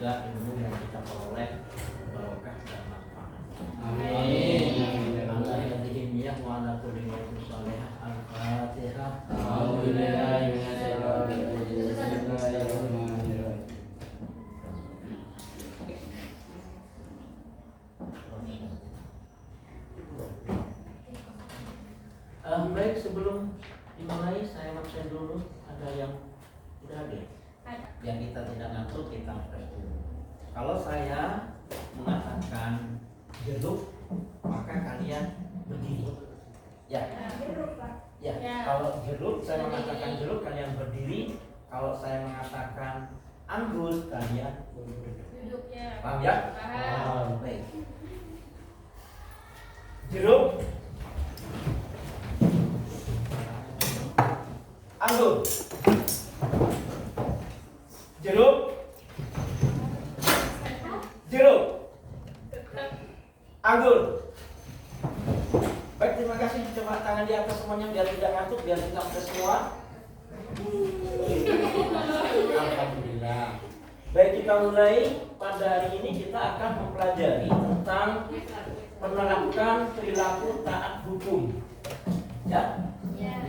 semoga ilmu yang kita peroleh barokah dan manfaat. Amin. Allah yang ilmiah wa ala kulli wajib salihah. Al-Fatihah. Baik, sebelum dimulai saya absen dulu. Ada yang udah hadir? Yang kita tidak ngatur kita fresh dulu. Kalau saya mengatakan jeruk, maka kalian berdiri. Ya. Ya. Kalau jeruk, saya mengatakan jeruk, kalian berdiri. Kalau saya mengatakan anggur, kalian duduk. Paham ya? Paham. Baik. Jeruk, anggur, jeruk, jeruk, anggur. Baik, terima kasih. Coba tangan di atas semuanya biar tidak ngantuk, biar kita fresh semua. Alhamdulillah. Baik, kita mulai. Pada hari ini kita akan mempelajari tentang menerapkan perilaku taat hukum. Ya?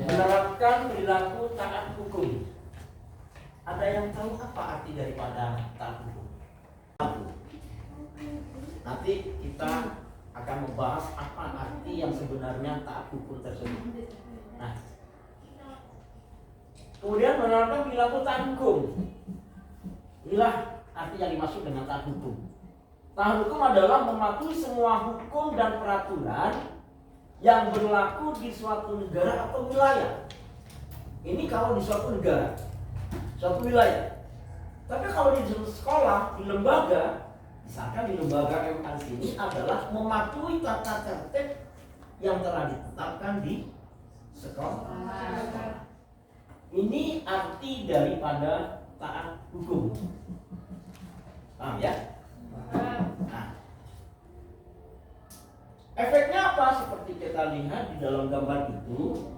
Menerapkan perilaku taat hukum. Ada yang tahu apa arti daripada taat hukum? Nanti kita akan membahas apa arti yang sebenarnya taat hukum tersebut. Nah, kemudian menerapkan perilaku taat hukum. Inilah arti yang dimaksud dengan taat hukum. Taat hukum adalah mematuhi semua hukum dan peraturan yang berlaku di suatu negara atau wilayah. Ini kalau di suatu negara, suatu wilayah. Tapi kalau di sekolah, di lembaga, misalkan di lembaga MKS ini adalah mematuhi tata tertib yang telah ditetapkan di sekolah. Ini arti daripada taat hukum. Paham ya? Nah, efeknya apa? Seperti kita lihat di dalam gambar itu,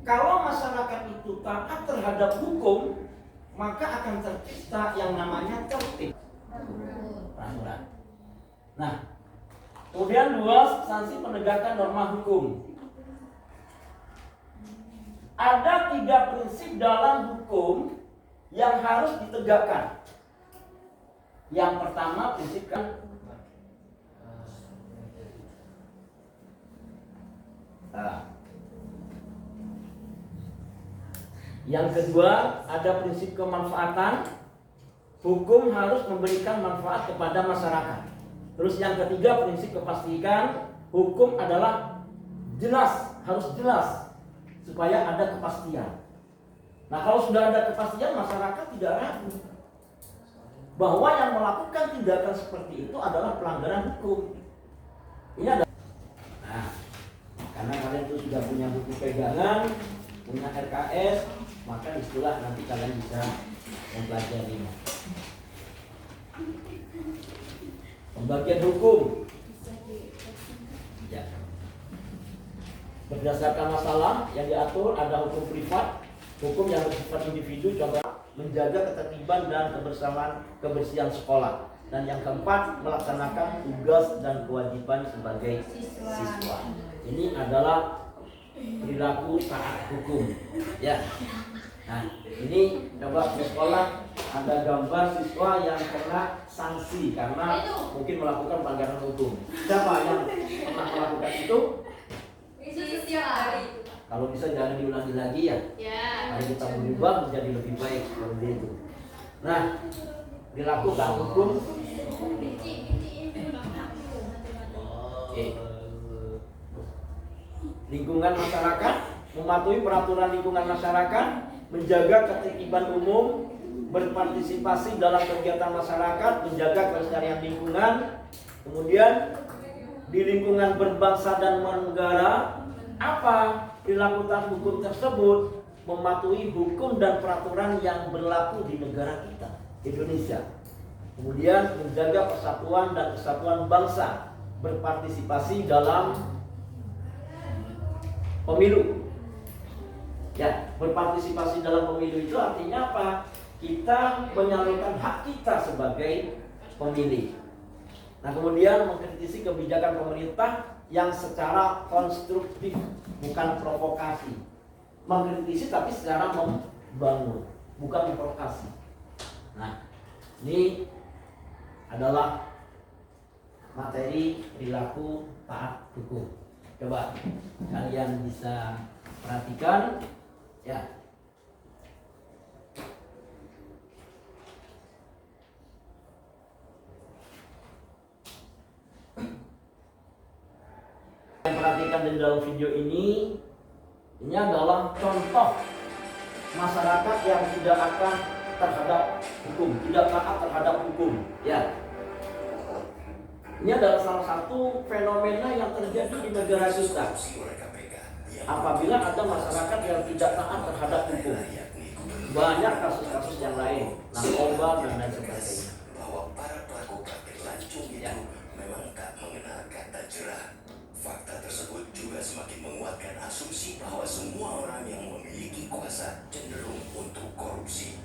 kalau masyarakat itu taat terhadap hukum, maka akan tercipta yang namanya tertib, peraturan. Nah, kemudian dua, substansi penegakan norma hukum. Ada 3 prinsip dalam hukum yang harus ditegakkan. Yang pertama prinsip kan yang kedua ada prinsip kemanfaatan. Hukum harus memberikan manfaat kepada masyarakat. Terus yang ketiga prinsip kepastian. Hukum adalah jelas, harus jelas supaya ada kepastian. Nah, kalau sudah ada kepastian, masyarakat tidak ragu bahwa yang melakukan tindakan seperti itu adalah pelanggaran hukum. Ini ada. Nah, karena kalian itu sudah punya buku pegangan, punya RKS, maka istilah nanti kalian bisa mempelajarinya. Pembagian hukum. Ya. Berdasarkan masalah yang diatur ada hukum privat, hukum yang bersifat individu, contoh menjaga ketertiban dan kebersihan sekolah. Dan yang keempat, melaksanakan tugas dan kewajiban sebagai siswa. Ini adalah perilaku taat hukum. Ya. Nah, ini coba di sekolah ada gambar siswa yang kena sanksi karena mungkin melakukan pelanggaran hukum. Siapa yang pernah melakukan itu? Setiap hari. Kalau bisa jangan diulangi lagi ya. Mari kita berubah menjadi lebih baik seperti itu. Nah, dilakukan hukum. Lingkungan masyarakat, mematuhi peraturan lingkungan masyarakat, menjaga ketertiban umum, berpartisipasi dalam kegiatan masyarakat, menjaga kelestarian lingkungan. Kemudian di lingkungan berbangsa dan bernegara, apa perilaku taat hukum tersebut? Mematuhi hukum dan peraturan yang berlaku di negara kita, Indonesia. Kemudian menjaga persatuan dan kesatuan bangsa, berpartisipasi dalam pemilu. Ya, berpartisipasi dalam pemilu itu artinya apa? Kita menyalurkan hak kita sebagai pemilih. Nah, kemudian mengkritisi kebijakan pemerintah yang secara konstruktif, bukan provokasi. Mengkritisi tapi secara membangun, bukan memprovokasi. Nah, ini adalah materi perilaku taat hukum. Coba kalian bisa perhatikan ya. Yang perhatikan di dalam video ini adalah contoh masyarakat yang tidak akan terhadap hukum, tidak taat terhadap hukum. Ya, ini adalah salah satu fenomena yang terjadi di negara kita. Apabila ada masyarakat yang tidak taat terhadap hukum, banyak kasus-kasus yang lain, narkoba dan lain sebagainya. Bahwa para pelaku praktik lancung itu memang tak mengenal kata jerah. Fakta tersebut juga semakin menguatkan asumsi bahwa semua orang yang memiliki kuasa cenderung untuk korupsi.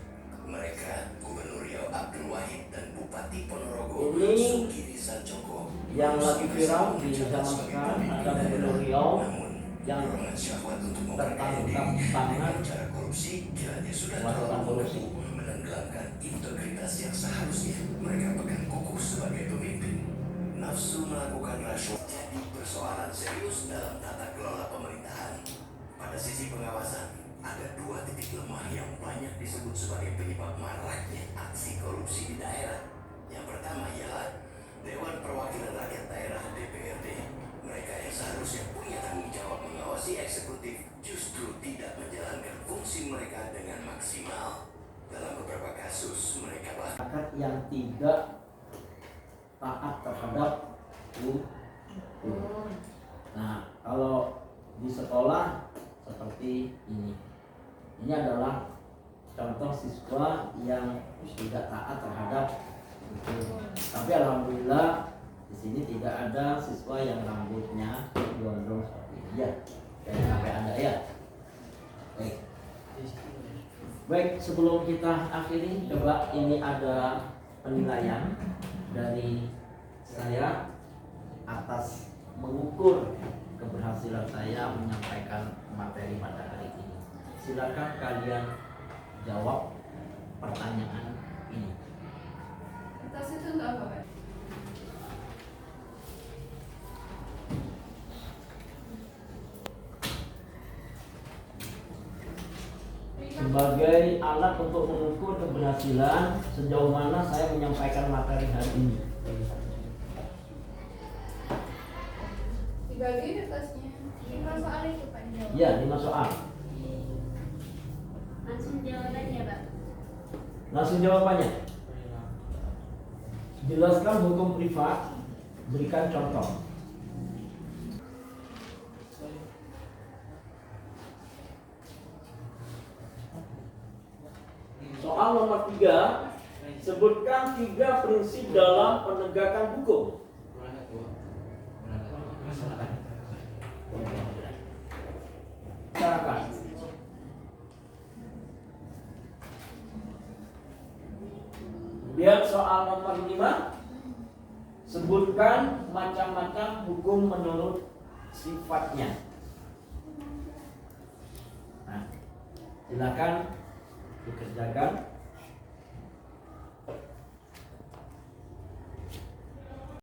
Mereka, Gubernur Riau Abdul Wahid dan Bupati Ponorogo Sukiri Sancoko, yang lagi viral di zaman sekarang ada Gubernur Riau yang tertangkap tangan cara korupsi kiranya sudah melakukan terlalu korupsi. menenggelamkan integritas yang seharusnya mereka pegang kukuh sebagai pemimpin. Nafsu melakukan rasuah jadi persoalan serius dalam tata kelola pemerintahan. Pada sisi pengawasan, ada dua titik lemah yang banyak disebut sebagai penyebab maraknya aksi korupsi di daerah. Yang pertama ialah Dewan Perwakilan Rakyat Daerah DPRD. Mereka yang seharusnya punya tanggung jawab mengawasi eksekutif justru tidak menjalankan fungsi mereka dengan maksimal. Dalam beberapa kasus, mereka bahkan Masyarakat yang tidak taat terhadap hukum. Nah, kalau di sekolah seperti ini adalah contoh siswa yang tidak taat terhadap hukum. Tapi alhamdulillah di sini tidak ada siswa yang rambutnya gondrong seperti ini ya. Jangan sampai ada ya. Baik, sebelum kita akhiri, coba ini ada penilaian dari saya atas mengukur keberhasilan saya menyampaikan materi pada hari ini. Silakan kalian jawab pertanyaan ini. Atas itu untuk apa, Pak? Sebagai alat untuk mengukur keberhasilan sejauh mana saya menyampaikan materi hari ini. Dibagi atasnya 5 soal itu, Pak. Ya, 5 soal. Langsung jawabannya, Pak. Langsung jawabannya. Jelaskan hukum privat, berikan contoh. Soal nomor 3, sebutkan 3 prinsip dalam penegakan hukum. Masyarakat. Lihat soal nomor 5, sebutkan macam-macam hukum menurut sifatnya. Nah, silakan dikerjakan.